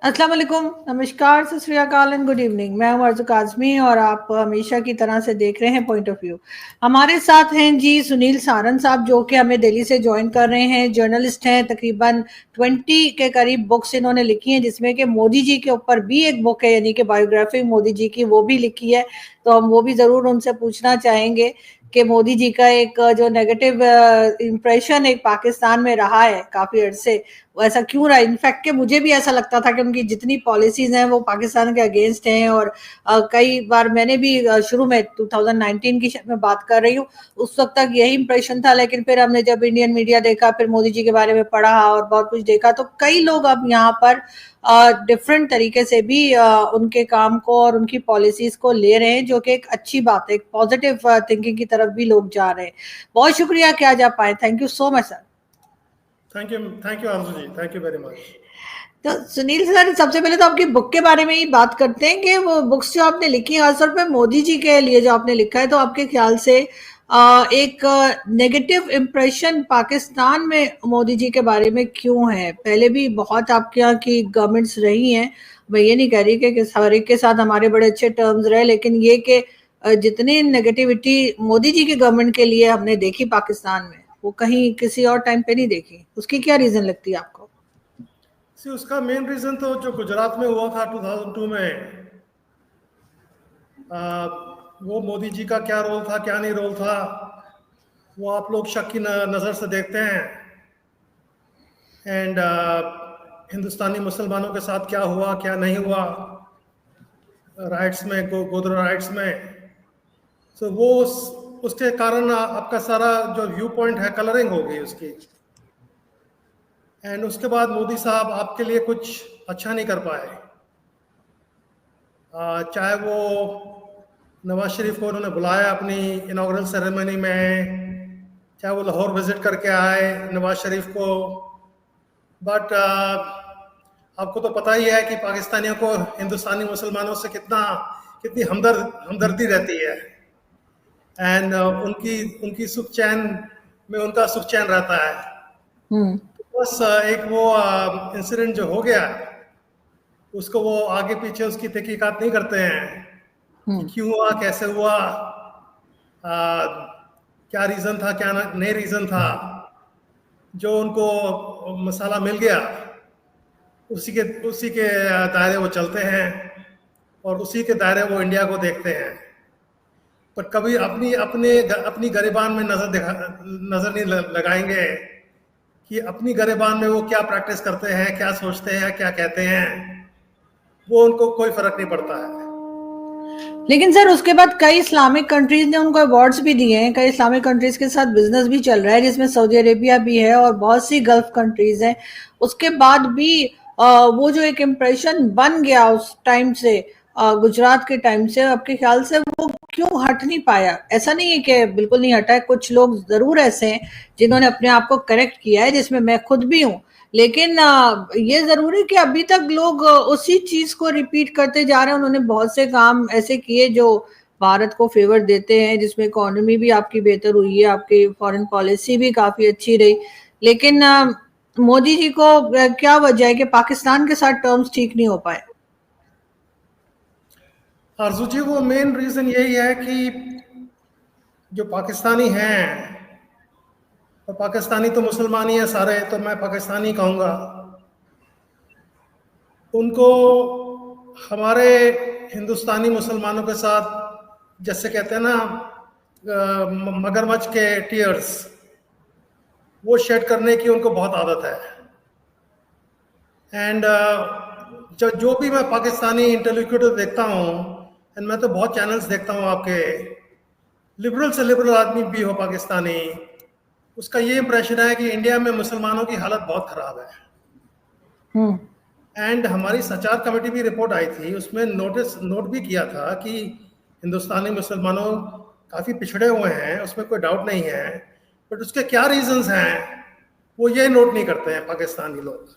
अस्सलाम वालेकुम, नमस्कार, सत श्री अकाल एंड गुड इवनिंग। मैं हूं अर्ज़ु काज़मी और आप हमेशा की तरह से देख रहे हैं पॉइंट ऑफ व्यू। हमारे साथ हैं जी सुनील सारन साहब, जो कि हमें दिल्ली से ज्वाइन कर रहे हैं। जर्नलिस्ट हैं, तकरीबन 20 के करीब बुक्स इन्होंने लिखी हैं, जिसमें कि मोदी जी के ऊपर भी एक बुक है, यानी कि बायोग्राफी मोदी जी की, वो भी लिखी है। तो हम वो भी ज़रूर उनसे पूछना चाहेंगे कि मोदी जी का एक जो नेगेटिव इम्प्रेशन एक पाकिस्तान में रहा है काफ़ी अरसे, वो ऐसा क्यों रहा। इनफैक्ट कि मुझे भी ऐसा लगता था कि उनकी जितनी पॉलिसीज हैं वो पाकिस्तान के अगेंस्ट हैं। और कई बार मैंने भी शुरू में 2019 की मैं बात कर रही हूँ, उस वक्त तक यही इंप्रेशन था। लेकिन फिर हमने जब इंडियन मीडिया देखा, फिर मोदी जी के बारे में पढ़ा और बहुत कुछ देखा, तो कई लोग अब यहाँ पर डिफरेंट तरीके से भी उनके काम को और उनकी पॉलिसीज को ले रहे हैं, जो कि एक अच्छी बात है। एक पॉजिटिव थिंकिंग की तरफ भी लोग जा रहे हैं। बहुत शुक्रिया कि आज आप आए। Thank you so much sir. Thank you आंसू जी, थैंक यू वेरी मच। तो सुनील सर, सबसे पहले तो आपकी बुक के बारे में ही बात करते हैं कि वो बुक्स जो आपने लिखी है, खासतौर पे मोदी जी के लिए जो आपने लिखा है, तो आपके ख्याल से एक नेगेटिव इम्प्रेशन पाकिस्तान में मोदी जी के बारे में क्यों है? पहले भी बहुत आपके यहाँ की गवर्नमेंट्स रही हैं, मैं ये नहीं कह रही कि हर एक के साथ हमारे बड़े अच्छे टर्म्स रहे, लेकिन ये कि जितनी नेगेटिविटी मोदी जी की गवर्नमेंट के लिए हमने देखी पाकिस्तान में, वो कहीं किसी और टाइम पे नहीं देखी। उसकी क्या रीजन लगती है आपको? उसका मेन रीजन तो जो गुजरात में हुआ था 2002 में, वो मोदी जी का क्या रोल था क्या नहीं रोल था, वो आप लोग शक की नज़र से देखते हैं। एंड हिंदुस्तानी मुसलमानों के साथ क्या हुआ क्या नहीं हुआ राइट्स में, गोधरा राइट्स में। सो वो उसके कारण आपका सारा जो व्यू पॉइंट है, कलरिंग हो गई उसकी। एंड उसके बाद मोदी साहब आपके लिए कुछ अच्छा नहीं कर पाए। चाहे वो नवाज शरीफ को उन्होंने बुलाया अपनी इनॉग्रल सेरेमनी में, चाहे वो लाहौर विजिट करके आए नवाज शरीफ को, बट आपको तो पता ही है कि पाकिस्तानियों को हिंदुस्तानी मुसलमानों से कितनी हमदर्दी रहती है। एंड उनकी उनकी सुख चैन में उनका सुख चैन रहता है। बस एक वो इंसिडेंट जो हो गया, उसको वो आगे पीछे उसकी तहकीकात नहीं करते हैं कि क्यों हुआ, कैसे हुआ, क्या रीज़न था क्या नहीं रीज़न था। जो उनको मसाला मिल गया, उसी के दायरे वो चलते हैं और उसी के दायरे वो इंडिया को देखते हैं। पर कभी अपनी गरिबान में नज़र नहीं लगाएंगे कि अपनी गरिबान में वो क्या प्रैक्टिस करते हैं, क्या सोचते हैं, क्या कहते हैं। वो उनको कोई फर्क नहीं पड़ता है। लेकिन सर, उसके बाद कई इस्लामिक कंट्रीज ने उनको अवार्ड्स भी दिए हैं। कई इस्लामिक कंट्रीज के साथ बिजनेस भी चल रहा है, जिसमें सऊदी अरेबिया भी है और बहुत सी गल्फ कंट्रीज हैं। उसके बाद भी वो जो एक इम्प्रेशन बन गया उस टाइम से, गुजरात के टाइम से, आपके ख्याल से वो क्यों हट नहीं पाया? ऐसा नहीं है कि बिल्कुल नहीं हटा है, कुछ लोग जरूर ऐसे हैं जिन्होंने अपने आप को करेक्ट किया है, जिसमें मैं खुद भी हूँ। लेकिन ये जरूर है कि अभी तक लोग उसी चीज को रिपीट करते जा रहे हैं। उन्होंने बहुत से काम ऐसे किए जो भारत को फेवर देते हैं, जिसमें इकोनॉमी भी आपकी बेहतर हुई है, आपकी फॉरेन पॉलिसी भी काफी अच्छी रही। लेकिन मोदी जी को क्या वजह है कि पाकिस्तान के साथ टर्म्स ठीक नहीं हो पाए? आरजू जी, वो मेन रीजन यही है कि जो पाकिस्तानी हैं, और पाकिस्तानी तो मुसलमान ही है सारे, तो मैं पाकिस्तानी कहूँगा, उनको हमारे हिंदुस्तानी मुसलमानों के साथ, जैसे कहते हैं ना, मगरमच्छ के टीयर्स, वो शेड करने की उनको बहुत आदत है। एंड जो भी मैं पाकिस्तानी इंटेलेक्चुअल देखता हूँ, एंड मैं तो बहुत चैनल्स देखता हूँ आपके, लिबरल से लिबरल आदमी भी हो पाकिस्तानी, उसका ये इंप्रेशन है कि इंडिया में मुसलमानों की हालत बहुत ख़राब है। एंड हमारी सचार कमेटी भी रिपोर्ट आई थी, उसमें नोट भी किया था कि हिंदुस्तानी मुसलमानों काफ़ी पिछड़े हुए हैं, उसमें कोई डाउट नहीं है। बट उसके क्या रीजंस हैं वो ये नोट नहीं करते हैं पाकिस्तानी लोग।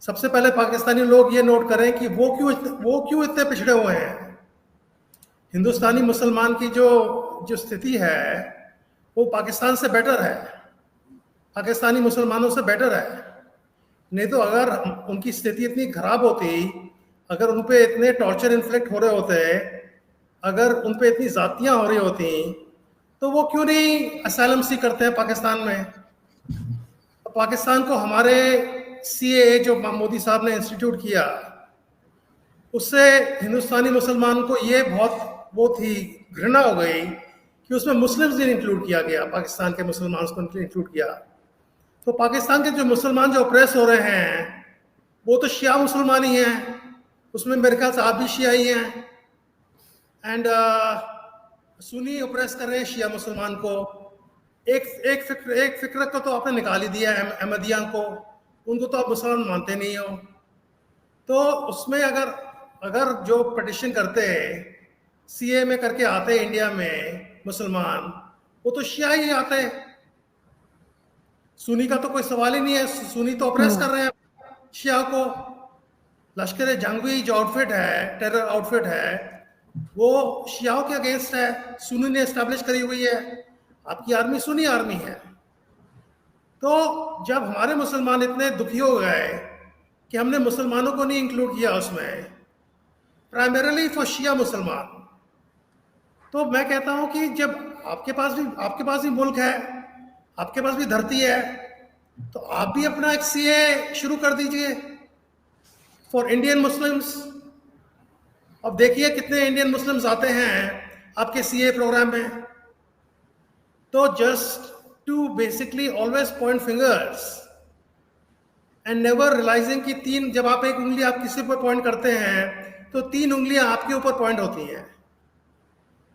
सबसे पहले पाकिस्तानी लोग ये नोट करें कि वो क्यों इतने पिछड़े हुए हैं। हिंदुस्तानी मुसलमान की जो स्थिति है वो पाकिस्तान से बेटर है, पाकिस्तानी मुसलमानों से बेटर है। नहीं तो अगर उनकी स्थिति इतनी खराब होती, अगर उन पे इतने टॉर्चर इन्फ्लिक्ट हो रहे होते, अगर उन पे इतनी जातियां हो रही होती, तो वो क्यों नहीं असाइलम सीख करते हैं पाकिस्तान में? पाकिस्तान को हमारे सीएए जो मोदी साहब ने इंस्टीट्यूट किया, उससे हिंदुस्तानी मुसलमान को ये बहुत वो थी, घृणा हो गई कि उसमें मुस्लिम्स नहीं इंक्लूड किया गया, पाकिस्तान के मुसलमान को इंक्लूड किया। तो पाकिस्तान के जो मुसलमान जो ऑप्रेस हो रहे हैं वो तो शिया मुसलमान ही हैं, उसमें मेरे ख्याल से आप भी शिया ही हैं, एंड सुन्नी ऑप्रेस कर रहे हैं शिया मुसलमान को। एक फिक्र को तो आपने निकाल ही दिया है, अहमदिया को, उनको तो आप मुसलमान मानते नहीं हो। तो उसमें अगर अगर जो पटिशन करते सीए में करके आते इंडिया में मुसलमान, वो तो शिया ही आते, सुन्नी का तो कोई सवाल ही नहीं है। सुन्नी तो ऑपरेस कर रहे हैं शिया को। लश्कर जंगवी जो आउटफिट है, टेरर आउटफिट है, वो शियाओं के अगेंस्ट है, सुन्नी ने एस्टेब्लिश करी हुई है। आपकी आर्मी सुन्नी आर्मी है। तो जब हमारे मुसलमान इतने दुखी हो गए कि हमने मुसलमानों को नहीं इंक्लूड किया उसमें, प्राइमरीली फॉर शिया मुसलमान, तो मैं कहता हूं कि जब आपके पास भी मुल्क है, आपके पास भी धरती है, तो आप भी अपना एक सीए शुरू कर दीजिए फॉर इंडियन मुस्लिम्स। अब देखिए कितने इंडियन मुस्लिम्स आते हैं आपके सीए प्रोग्राम में। तो just to basically always point fingers and never realizing कि तीन, जब आप एक उंगली आप किसी पर पॉइंट करते हैं तो तीन उंगलियां आपके ऊपर पॉइंट होती हैं।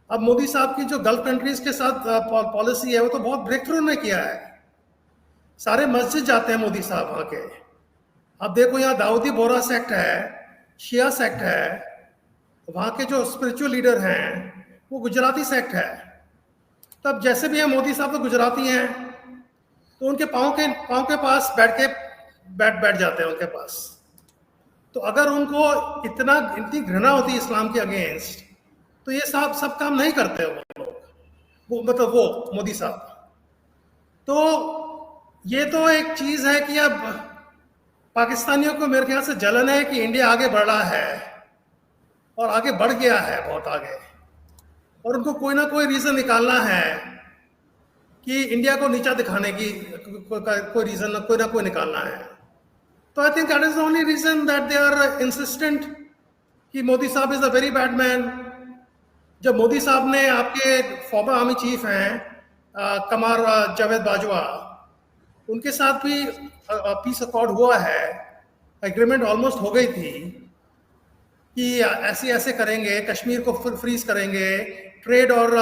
अब मोदी साहब की जो गल्फ कंट्रीज के साथ पॉलिसी है, वो तो बहुत ब्रेक थ्रू ने किया है। सारे मस्जिद जाते हैं मोदी साहब वहां के। अब देखो यहाँ दाऊदी बोरा सेक्ट है, शिया सेक्ट है, वहां के जो स्पिरिचुअल लीडर हैं वो गुजराती सेक्ट है। तब जैसे भी है मोदी साहब तो गुजराती हैं, तो उनके पाँव के पास बैठ जाते हैं उनके पास। तो अगर उनको इतनी घृणा होती है इस्लाम के अगेंस्ट, तो ये सब काम नहीं करते वो लोग, वो मतलब वो मोदी साहब। तो ये तो एक चीज है कि अब पाकिस्तानियों को मेरे ख्याल से जलन है कि इंडिया आगे बढ़ रहा है, और आगे बढ़ गया है बहुत आगे, और उनको कोई ना कोई रीजन निकालना है कि इंडिया को नीचा दिखाने की कोई रीजन कोई ना कोई निकालना है। तो I think that is the only reason that they are insistent कि मोदी साहब is a very bad man. जब मोदी साहब ने, आपके फॉर्मर आर्मी चीफ हैं कमार जावेद बाजवा, उनके साथ भी पीस अकॉर्ड हुआ है, एग्रीमेंट ऑलमोस्ट हो गई थी कि ऐसे करेंगे, कश्मीर को फ्रीज करेंगे, ट्रेड और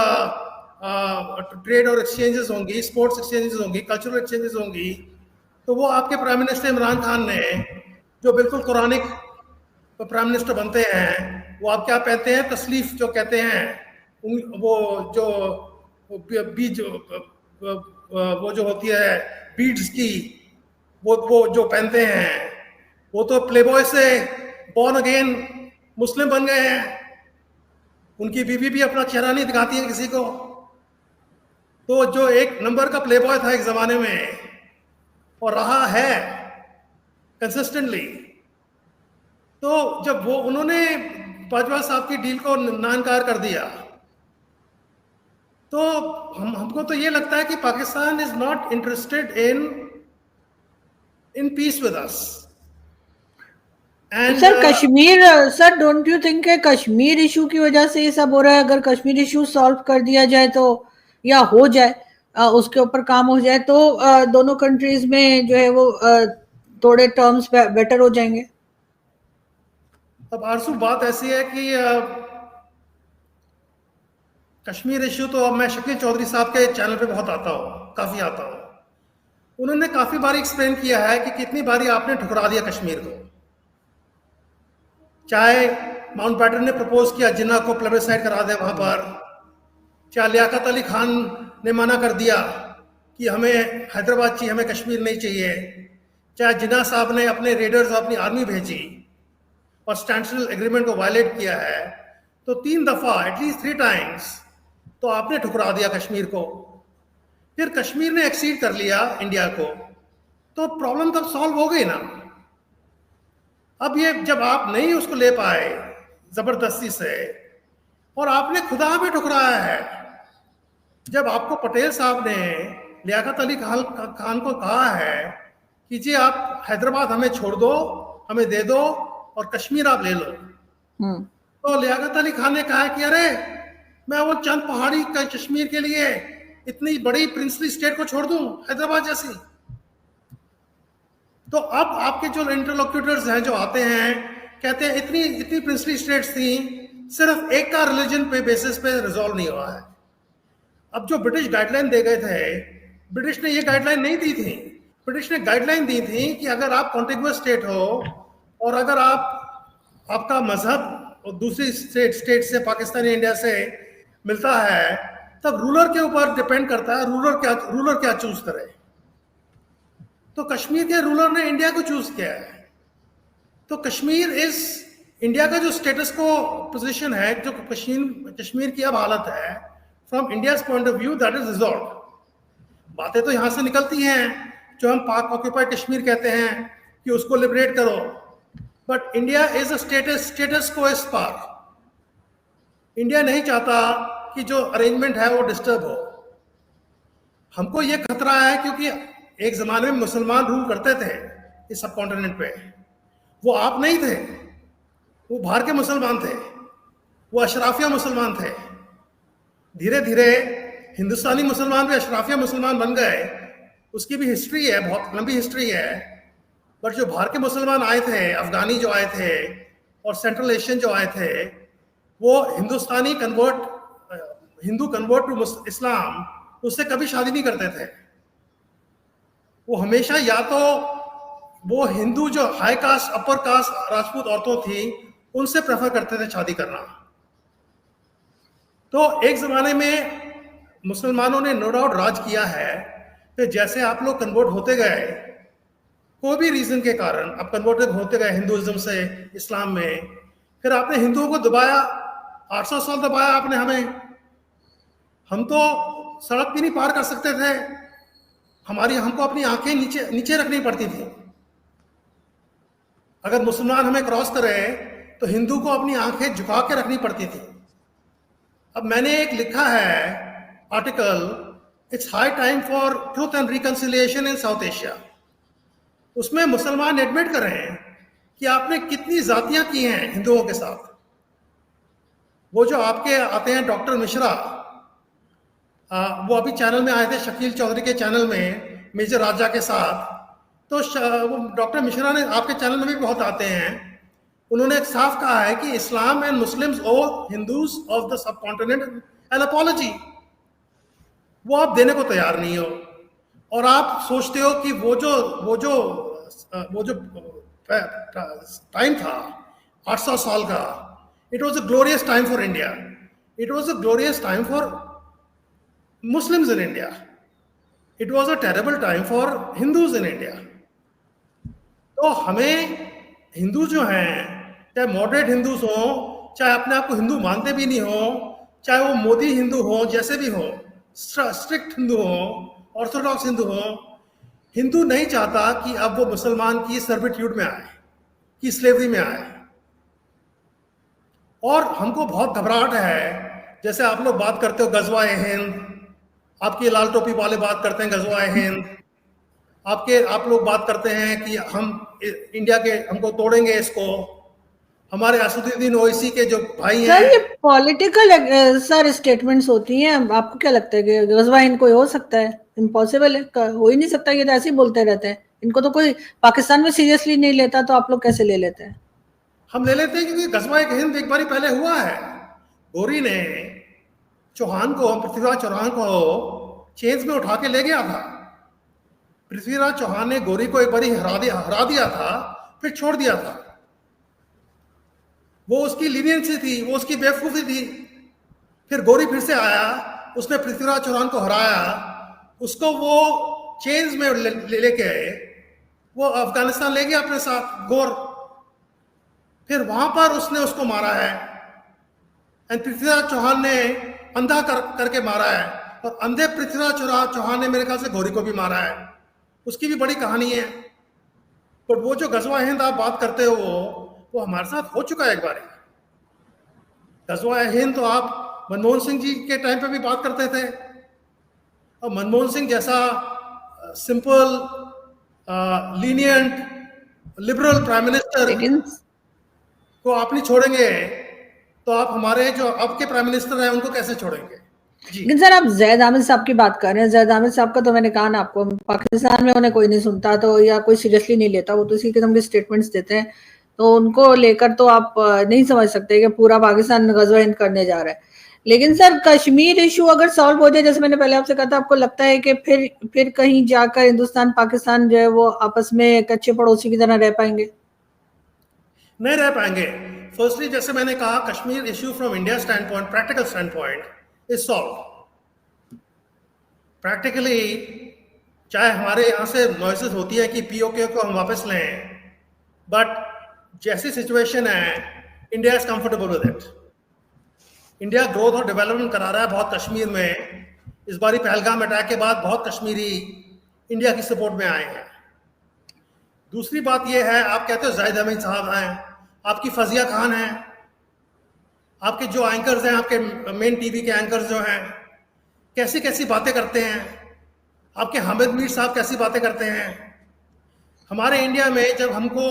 एक्सचेंजेस होंगी, स्पोर्ट्स एक्सचेंजेस होंगी, कल्चरल एक्सचेंजेस होंगी। तो वो आपके प्राइम मिनिस्टर इमरान खान ने, जो बिल्कुल कुरानिक प्राइम मिनिस्टर बनते हैं, वो आप क्या कहते हैं, तसलीफ जो कहते हैं, वो जो बीज वो जो होती है बीड्स की, वो जो पहनते हैं, वो तो प्लेबॉय से बॉर्न अगेन मुस्लिम बन गए हैं। उनकी बीवी भी अपना चेहरा नहीं दिखाती है किसी को। तो जो एक नंबर का प्लेबॉय था एक जमाने में, और रहा है कंसिस्टेंटली, तो जब वो उन्होंने बाजवा साहब की डील को नाइंकार कर दिया, तो हमको तो ये लगता है कि Pakistan is not interested in peace with us. Sir Kashmir, sir don't you think है कश्मीर इशू की वजह से ये सब हो रहा है? अगर कश्मीर इशू सॉल्व कर दिया जाए तो, या हो जाए, उसके ऊपर काम हो जाए, तो दोनों कंट्रीज में जो है वो थोड़े टर्म्स बेटर हो जाएंगे। अब आरसू बात ऐसी है कि कश्मीर इशू तो अब मैं शकील चौधरी साहब के चैनल पे बहुत काफी आता हूँ। उन्होंने काफी बारी एक्सप्लेन किया है कि कितनी बारी आपने ठुकरा दिया कश्मीर को। चाहे माउंटबैटन ने प्रपोज किया जिन्ना को प्लेबिसाइड करा दे वहां पर, चाहे लियाकत अली खान ने मना कर दिया कि हमें हैदराबाद चाहिए, हमें कश्मीर नहीं चाहिए, चाहे जिन्ना साहब ने अपने रेडर्स और अपनी आर्मी भेजी और स्टैंडस्टिल एग्रीमेंट को वायलेट किया है, तो 3 दफा, एटलीस्ट 3 टाइम्स, तो आपने ठुकरा दिया कश्मीर को। फिर कश्मीर ने एक्सीड कर लिया इंडिया को, तो प्रॉब्लम तब सॉल्व हो गई ना। अब ये जब आप नहीं उसको ले पाए जबरदस्ती से, और आपने खुदा में ठुकराया है, जब आपको पटेल साहब ने लियाकत अली खान को कहा है कि जी आप हैदराबाद हमें छोड़ दो, हमें दे दो और कश्मीर आप ले लो, तो लियाकत अली खान ने कहा कि अरे मैं वो चंद पहाड़ी का कश्मीर के लिए इतनी बड़ी प्रिंसली स्टेट को छोड़ दूं, हैदराबाद जैसी। तो अब आपके जो इंटरलोक्यूटर्स हैं जो आते हैं, कहते हैं इतनी इतनी प्रिंसली स्टेट्स थी, सिर्फ एक का रिलीजन पे बेसिस पे रिजॉल्व नहीं हुआ है। अब जो ब्रिटिश गाइडलाइन दे गए थे, ब्रिटिश ने ये गाइडलाइन नहीं दी थी। ब्रिटिश ने गाइडलाइन दी थी कि अगर आप कॉन्टिग्यूअस स्टेट हो और अगर आपका मजहब और दूसरी स्टेट से, पाकिस्तानी इंडिया से मिलता है, तब रूलर के ऊपर डिपेंड करता है रूलर क्या चूज करे। तो कश्मीर के रूलर ने इंडिया को चूज किया है। तो कश्मीर इस इंडिया का जो स्टेटस को पोजीशन है, जो कश्मीर की अब हालत है, from India's point of view that is resolve. बातें तो यहां से निकलती हैं जो हम पाक ऑक्यूपाइड कश्मीर कहते हैं कि उसको लिबरेट करो, but India is a status को इस पार। इंडिया नहीं चाहता कि जो अरेंजमेंट है वो डिस्टर्ब हो। हमको ये खतरा है क्योंकि एक जमाने में मुसलमान रूल करते थे इस सब कॉन्टिनेंट पे। वो आप नहीं थे, वो बाहर के मुसलमान थे, वो अशराफिया मुसलमान थे। धीरे धीरे हिंदुस्तानी मुसलमान भी अशराफिया मुसलमान बन गए। उसकी भी हिस्ट्री है, बहुत लंबी हिस्ट्री है। बट जो बाहर के मुसलमान आए थे, अफगानी जो आए थे और सेंट्रल एशियन जो आए थे, वो हिंदू कन्वर्ट टू इस्लाम, उससे कभी शादी नहीं करते थे। वो हमेशा या तो वो हिंदू जो high cast upper caste Rajput औरतों थी उनसे प्रेफर करते थे शादी करना। तो एक जमाने में मुसलमानों ने नो डाउट राज किया है। फिर जैसे आप लोग कन्वर्ट होते गए, कोई भी रीजन के कारण आप कन्वर्ट होते गए हिंदुइज्म से इस्लाम में, फिर आपने हिंदुओं को दबाया, 800 साल दबाया आपने हमें। हम तो सड़क भी नहीं पार कर सकते थे, हमको अपनी आंखें नीचे रखनी पड़ती थी। अगर मुसलमान हमें क्रॉस करे तो हिंदू को अपनी आंखें झुका के रखनी पड़ती थी। अब मैंने एक लिखा है article, it's high time for truth and reconciliation in south Asia. उसमें मुसलमान एडमिट कर रहे हैं कि आपने कितनी जातियां की हैं हिंदुओं के साथ। वो जो आपके आते हैं डॉक्टर मिश्रा, वो अभी चैनल में आए थे, शकील चौधरी के चैनल में मेजर राजा के साथ। तो वो डॉक्टर मिश्रा ने आपके चैनल में भी बहुत आते हैं। उन्होंने एक साफ कहा है कि Islam and Muslims or Hindus of the subcontinent an apology. वो आप देने को तैयार नहीं हो, और आप सोचते हो कि वो जो टाइम था 800 साल का, it was a glorious time for India, it was a glorious time for Muslims in India. It was a terrible time for Hindus in India. तो हमें हिंदू जो हैं, चाहे मॉडरेट हिंदूज हो, चाहे अपने आप को हिंदू मानते भी नहीं हो, चाहे वो मोदी हिंदू हो, जैसे भी हो, स्ट्रिक्ट हिंदू हो, ऑर्थोडॉक्स हिंदू हो, हिंदू नहीं चाहता कि अब वो मुसलमान की सर्विट्यूड में आए, कि स्लेवरी में आए। और हमको बहुत घबराहट है, जैसे आप लोग बात करते हो गजवा हिंद, आपकी लाल टोपी वाले बात करते हैं गजवा हिंद, आप लोग बात करते हैं कि हम इंडिया के हमको तोड़ेंगे इसको। हमारे असदुद्दीन ओवैसी के जो भाई हैं, सर ये पॉलिटिकल सर स्टेटमेंट्स होती हैं। आपको क्या लगता है कि गजवा हिंद कोई हो सकता है? इम्पॉसिबल है, हो ही नहीं सकता। ये तो ऐसे ही बोलते रहते हैं। इनको तो कोई पाकिस्तान में सीरियसली नहीं लेता, तो आप लोग कैसे ले लेते हैं? हम ले लेते हैं क्योंकि गजवा हिंद एक बार पहले हुआ है। गोरी ने चौहान को, पृथ्वीराज चौहान को चेंज में उठा के ले गया था। पृथ्वीराज चौहान ने गोरी को एक बार हरा दिया था, फिर छोड़ दिया था। वो उसकी लीनियंसी थी, वो उसकी बेवकूफ़ी थी। फिर गोरी फिर से आया, उसने पृथ्वीराज चौहान को हराया, उसको वो चेंज में लेके आए, वो अफगानिस्तान ले गया अपने साथ गोर। फिर वहां पर उसने उसको मारा है, एंड पृथ्वीराज चौहान ने अंधा करके मारा है, और अंधे पृथ्वीराज चौहान ने मेरे ख्याल से गोरी को भी मारा है। उसकी भी बड़ी कहानी है। बट वो जो गजवा हिंद आप बात करते हो वो हमारे साथ हो चुका है एक बार। गजवा हिंद तो आप मनमोहन सिंह जी के टाइम पे भी बात करते थे, और मनमोहन सिंह जैसा simple lenient liberal prime minister लेकिन को आप नहीं छोड़ेंगे, तो आप हमारे जो अब के प्राइम मिनिस्टर हैं उनको कैसे छोड़ेंगे? जी लेकिन सर, आप जैद आमिर साहब की बात कर रहे हैं। जैद आमिर साहब का तो मैंने कहा ना आपको, पाकिस्तान में उन्हें कोई नहीं सुनता तो या कोई सीरियसली नहीं लेता, वो तो इसी किस्म के स्टेटमेंट्स देते हैं। तो उनको लेकर तो आप नहीं समझ सकते कि पूरा पाकिस्तान गज़वा हिंद करने जा रहा है। लेकिन सर, कश्मीर इशू अगर सॉल्व हो जाए, जैसे मैंने पहले आपसे कहा था, आपको लगता है कि फिर कहीं जाकर हिंदुस्तान पाकिस्तान जो है वो आपस में एक अच्छे पड़ोसी की तरह रह पाएंगे? नहीं रह पाएंगे। फर्स्टली, जैसे मैंने कहा, Kashmir issue from India stand point, practical stand point is solve practically. चाहे हमारे यहाँ से नॉइसेस होती है कि पीओके को हम वापस लें, बट जैसी सिचुएशन है, India is comfortable with it. India growth और डेवलपमेंट करा रहा है बहुत कश्मीर में। इस बारी पहलगाम अटैक के बाद बहुत कश्मीरी इंडिया की सपोर्ट में आए हैं। दूसरी बात यह है, आप कहते हो जाहिद हमीद साहब हैं, आपकी फजिया खान हैं, आपके जो एंकर्स हैं, आपके मेन टीवी के एंकर्स जो हैं, कैसी कैसी बातें करते हैं। आपके हामिद मीर साहब कैसी बातें करते हैं। हमारे इंडिया में जब हमको,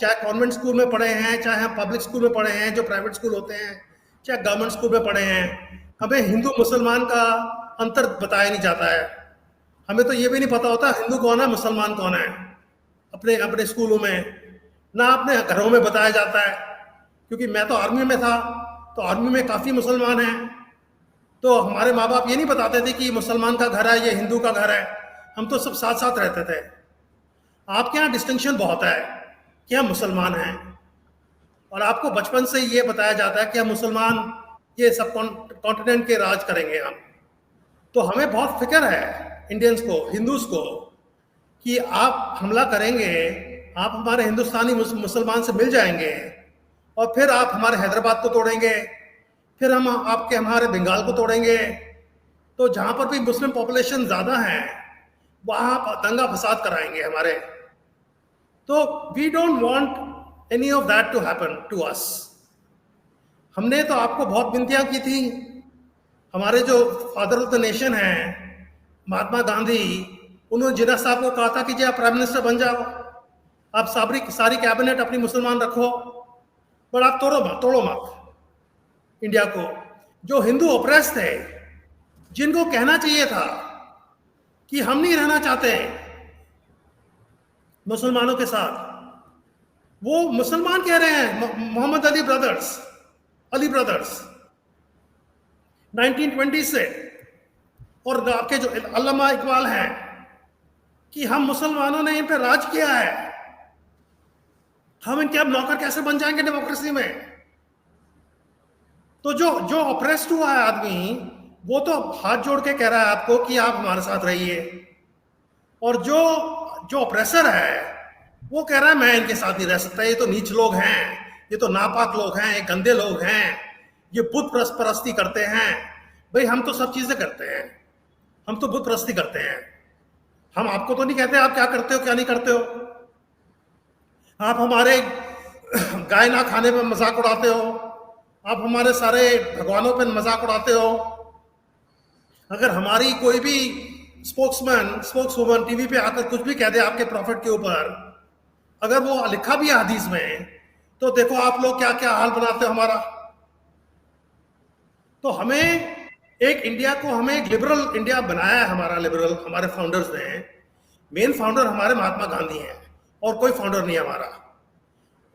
चाहे कॉन्वेंट स्कूल में पढ़े हैं, चाहे हम पब्लिक स्कूल में पढ़े हैं, जो प्राइवेट स्कूल होते हैं, चाहे गवर्नमेंट स्कूल में पढ़े हैं, हमें हिंदू मुसलमान का अंतर बताया नहीं जाता है। हमें तो ये भी नहीं पता होता हिंदू कौन है, मुसलमान कौन है। अपने अपने स्कूलों में ना अपने घरों में बताया जाता है, क्योंकि मैं तो आर्मी में था, तो आर्मी में काफ़ी मुसलमान हैं। तो हमारे माँ बाप ये नहीं बताते थे कि मुसलमान का घर है, ये हिंदू का घर है। हम तो सब साथ साथ रहते थे। आपके यहाँ डिस्टिंक्शन बहुत है कि हम मुसलमान हैं, और आपको बचपन से ये बताया जाता है कि हम मुसलमान, ये सब कॉन्टिनेंट के राज करेंगे हम। तो हमें बहुत फिक्र है इंडियंस को, हिंदूज को, कि आप हमला करेंगे, आप हमारे हिंदुस्तानी मुसलमान से मिल जाएंगे, और फिर आप हमारे हैदराबाद को तोड़ेंगे, फिर हम आपके हमारे बंगाल को तोड़ेंगे। तो जहाँ पर भी मुस्लिम पॉपुलेशन ज़्यादा है वहाँ दंगा फसाद कराएंगे हमारे। तो we don't want any of that to happen to us. हमने तो आपको बहुत विनतियाँ की थी। हमारे जो फादर ऑफ द नेशन हैं महात्मा गांधी, उन्होंने जिन्ना साहब को कहा था कि जी आप प्राइम मिनिस्टर बन जाओ, आप सारी कैबिनेट अपनी मुसलमान रखो, पर आप तोड़ो मत इंडिया को। जो हिंदू ऑपरेस थे, जिनको कहना चाहिए था कि हम नहीं रहना चाहते मुसलमानों के साथ, वो मुसलमान कह रहे हैं। मोहम्मद अली ब्रदर्स 1920 से, और आपके जो अल्लामा इकबाल हैं, कि हम मुसलमानों ने इन पर राज किया है, हम इनके अब नौकर कैसे बन जाएंगे डेमोक्रेसी में। तो जो ऑपरेस्ड हुआ है आदमी, वो तो हाथ जोड़ के कह रहा है आपको कि आप हमारे साथ रहिए, और जो ऑपरेसर है वो कह रहा है मैं इनके साथ नहीं रह सकता, ये तो नीच लोग हैं, ये तो नापाक लोग हैं, ये गंदे लोग हैं, ये बुत परस्ती करते हैं। भाई हम तो सब चीजें करते हैं, हम तो बुत परस्ती करते हैं। हम आपको तो नहीं कहते आप क्या करते हो क्या नहीं करते हो। आप हमारे गाय ना खाने में मजाक उड़ाते हो, आप हमारे सारे भगवानों पर मजाक उड़ाते हो। अगर हमारी कोई भी स्पोक्सवुमन टीवी पे आकर कुछ भी कह दे आपके प्रॉफिट के ऊपर, अगर वो लिखा भी है हदीस में, तो देखो आप लोग क्या क्या हाल बनाते हो हमारा। तो हमें एक इंडिया को, हमें एक लिबरल इंडिया बनाया है हमारे फाउंडर्स ने। मेन फाउंडर हमारे महात्मा गांधी हैं, और कोई फाउंडर नहीं हमारा।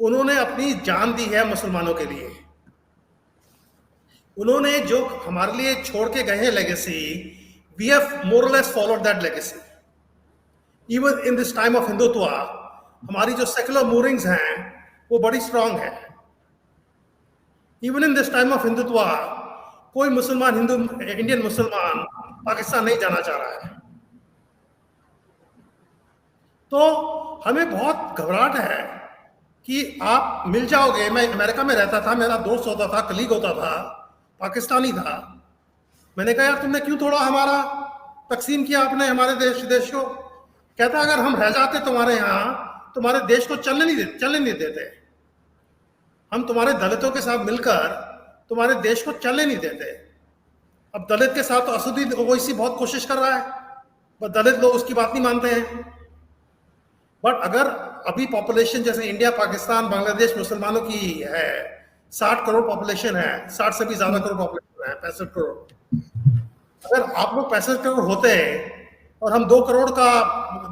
उन्होंने अपनी जान दी है मुसलमानों के लिए। उन्होंने जो हमारे लिए छोड़ के गए हैं लेगेसी, वी हैव मोर और less followed that legacy. Even in this time of Hindutva, हमारी जो सेकुलर मूविंग्स हैं वो बड़ी स्ट्रांग है। Even in this time of Hindutva, कोई इंडियन मुसलमान पाकिस्तान नहीं जाना चाह रहा है। तो हमें बहुत घबराहट है कि आप मिल जाओगे। मैं अमेरिका में रहता था, मेरा दोस्त होता था, कलीग होता था, पाकिस्तानी था। मैंने कहा यार तुमने क्यों थोड़ा हमारा तकसीम किया आपने हमारे देश को। कहता अगर हम रह जाते तुम्हारे यहाँ तुम्हारे देश को चलने नहीं देते। हम तुम्हारे दलितों के साथ मिलकर तुम्हारे देश को चलने नहीं देते। अब दलित के साथ तो असदुद्दीन ओवैसी बहुत कोशिश कर रहा है, पर दलित लोग उसकी बात नहीं मानते हैं। बट अगर अभी पॉपुलेशन जैसे इंडिया, पाकिस्तान, बांग्लादेश मुसलमानों की है, 60 करोड़ पॉपुलेशन है, 60 से भी ज्यादा करोड़ पॉपुलेशन है, 65 करोड़। अगर आप लोग 65 करोड़ होते और हम 2 करोड़ का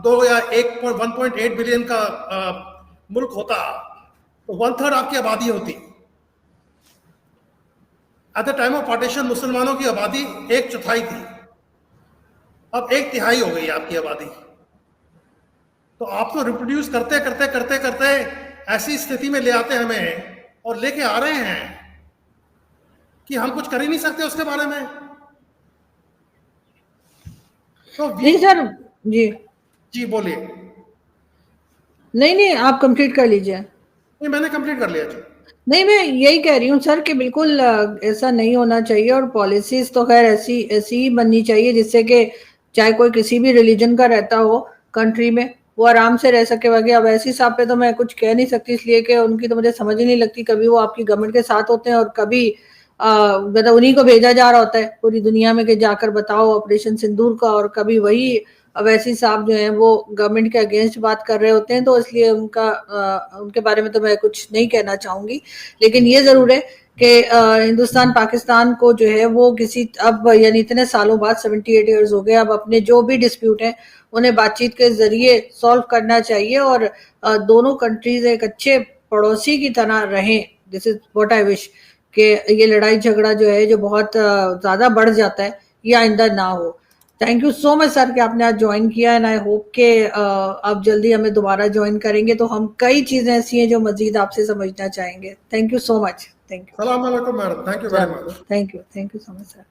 2 या 1.8 बिलियन का मुल्क होता तो 1/3 आपकी आबादी होती। At the time of partition मुसलमानों की आबादी 1/4 थी, अब 1/3 हो गई आपकी आबादी। तो आप तो रिप्रोड्यूस करते करते करते करते ऐसी स्थिति में ले आते हमें, और लेके आ रहे हैं कि हम कुछ कर ही नहीं सकते उसके बारे में। तो नहीं सर, जी बोलिए। नहीं आप कंप्लीट कर लीजिए। नहीं, मैंने कंप्लीट कर लिया जी। नहीं, मैं यही कह रही हूँ सर कि बिल्कुल ऐसा नहीं होना चाहिए, और पॉलिसीज तो खैर ऐसी ही बननी चाहिए जिससे कि चाहे कोई किसी भी रिलीजन का रहता हो कंट्री में, वो आराम से रह सके वगैरह। अब ऐसी साहब पे तो मैं कुछ कह नहीं सकती, इसलिए कि उनकी तो मुझे समझ ही नहीं लगती। कभी वो आपकी गवर्नमेंट के साथ होते हैं और कभी मतलब उन्हीं को भेजा जा रहा होता है पूरी दुनिया में कि जाकर बताओ ऑपरेशन सिंदूर का, और कभी वही अवैसी साहब जो हैं वो गवर्नमेंट के अगेंस्ट बात कर रहे होते हैं। तो इसलिए उनके बारे में तो मैं कुछ नहीं कहना चाहूंगी, लेकिन ये जरूर है कि हिंदुस्तान पाकिस्तान को जो है वो किसी अब यानी इतने सालों बाद 78 ईयर्स हो गए, अब अपने जो भी डिस्प्यूट हैं उन्हें बातचीत के जरिए सॉल्व करना चाहिए, और दोनों कंट्रीज एक अच्छे पड़ोसी की तरह रहें। This is what I wish, कि ये लड़ाई झगड़ा जो है जो बहुत ज्यादा बढ़ जाता है, ये आइंदा ना हो। Thank you so much sir कि आपने आज ज्वाइन किया, एंड आई होप के आप जल्दी हमें दोबारा ज्वाइन करेंगे, तो हम कई चीजें ऐसी हैं जो मजीद आपसे समझना चाहेंगे। Thank you so much. Thank you. सलाम अलैकुम madam, thank you very much. Thank you so much sir.